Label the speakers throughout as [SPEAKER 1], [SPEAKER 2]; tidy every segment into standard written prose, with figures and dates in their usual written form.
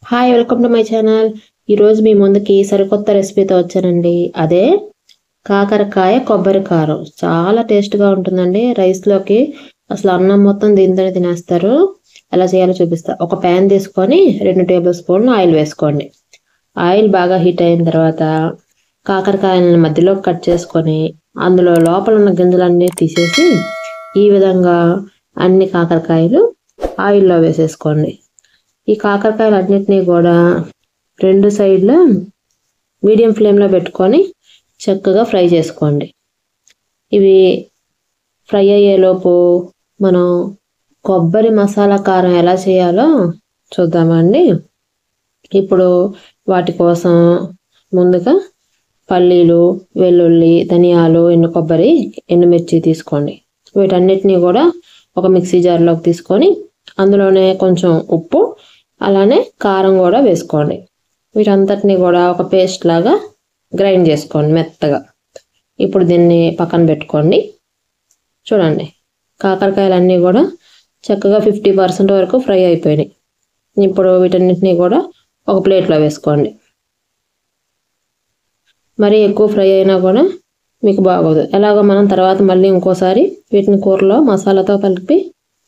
[SPEAKER 1] Hi welcome to my channel. ఈరోజు మీ ముందుకి సరికొత్త రెసిపీతో వచ్చానండి. అదే కాకరకాయ కొబ్బరి కారం. చాలా టేస్ట్గా ఉంటుందండి. రైస్లోకి అసలు అన్నం మొత్తం దీంతోనే తినేస్తారు. ఎలా చేయాలో చూపిస్తా. ఒక ప్యాన్ తీసుకొని 2 టేబుల్ స్పూన్లు ఆయిల్ వేసుకోండి. ఆయిల్ బాగా హీట్ అయిన తర్వాత కాకరకాయలను మధ్యలో కట్ చేసుకొని అందులో లోపల ఉన్న గింజలన్నీ తీసేసి ఈ విధంగా అన్ని కాకరకాయలు ఆయిల్లో వేసేసుకోండి. ఈ కాకరకాయలు అన్నిటినీ కూడా 2 సైడ్ల మీడియం ఫ్లేమ్లో పెట్టుకొని చక్కగా ఫ్రై చేసుకోండి. ఇవి ఫ్రై అయ్యేలోపు మనం కొబ్బరి మసాలా కారం ఎలా చేయాలో చూద్దామండి. ఇప్పుడు వాటి కోసం ముందుగా పల్లీలు, వెల్లుల్లి, ధనియాలు, ఎండు కొబ్బరి, ఎండుమిర్చి తీసుకోండి. వీటన్నిటినీ కూడా ఒక మిక్సీ జార్లోకి తీసుకొని అందులోనే కొంచెం ఉప్పు అలానే కారం కూడా వేసుకోండి. వీటంతటిని కూడా ఒక పేస్ట్ లాగా గ్రైండ్ చేసుకోండి మెత్తగా. ఇప్పుడు దీన్ని పక్కన పెట్టుకోండి. చూడండి, కాకరకాయలన్నీ కూడా చక్కగా 50% వరకు ఫ్రై అయిపోయినాయి. ఇప్పుడు వీటన్నిటిని కూడా ఒక ప్లేట్లో వేసుకోండి. మరీ ఎక్కువ ఫ్రై అయినా కూడా మీకు బాగోదు. ఎలాగో మనం తర్వాత మళ్ళీ ఇంకోసారి వీటిని కూరలో మసాలాతో కలిపి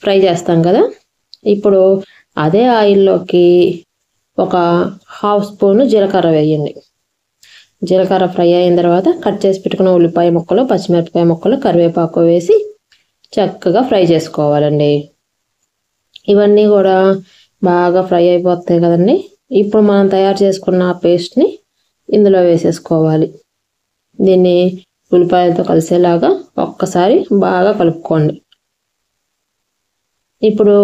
[SPEAKER 1] ఫ్రై చేస్తాం కదా. ఇప్పుడు అదే ఆయిల్లోకి ఒక 1/2 స్పూను జీలకర్ర వేయండి. జీలకర్ర ఫ్రై అయిన తర్వాత కట్ చేసి పెట్టుకున్న ఉల్లిపాయ ముక్కలు, పచ్చిమిరపకాయ ముక్కలు, కరివేపాకు వేసి చక్కగా ఫ్రై చేసుకోవాలండి. ఇవన్నీ కూడా బాగా ఫ్రై అయిపోతాయి కదండి. ఇప్పుడు మనం తయారు చేసుకున్న పేస్ట్ని ఇందులో వేసేసుకోవాలి. దీన్ని ఉల్లిపాయలతో కలిసేలాగా ఒక్కసారి బాగా కలుపుకోండి. ఇప్పుడు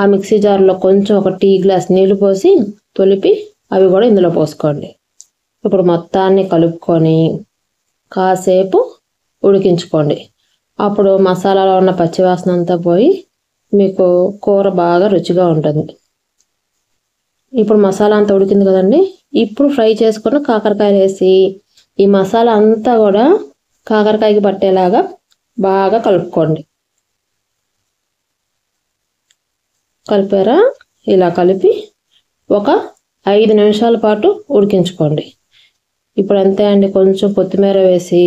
[SPEAKER 1] ఆ మిక్సీ జార్లో కొంచెం ఒక టీ గ్లాస్ నీళ్లు పోసి తొలిపి అవి కూడా ఇందులో పోసుకోండి. ఇప్పుడు మొత్తాన్ని కలుపుకొని కాసేపు ఉడికించుకోండి. అప్పుడు మసాలాలో ఉన్న పచ్చివాసన అంతా పోయి మీకు కూర బాగా రుచిగా ఉంటుంది. ఇప్పుడు మసాలా అంతా ఉడికింది కదండి. ఇప్పుడు ఫ్రై చేసుకున్న కాకరకాయలు వేసి ఈ మసాలా అంతా కూడా కాకరకాయకి పట్టేలాగా బాగా కలుపుకోండి. కలిపారా? ఇలా కలిపి ఒక 5 నిమిషాల పాటు ఉడికించుకోండి. ఇప్పుడు అంతే అండి. కొంచెం కొత్తిమీర వేసి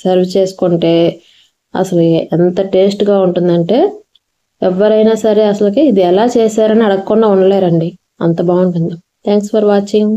[SPEAKER 1] సర్వ్ చేసుకుంటే అసలు ఎంత టేస్ట్గా ఉంటుందంటే ఎవరైనా సరే అసలుకి ఇది ఎలా చేశారని అడగకుండా ఉండలేరండి. అంత బాగుంటుంది. Thanks for watching.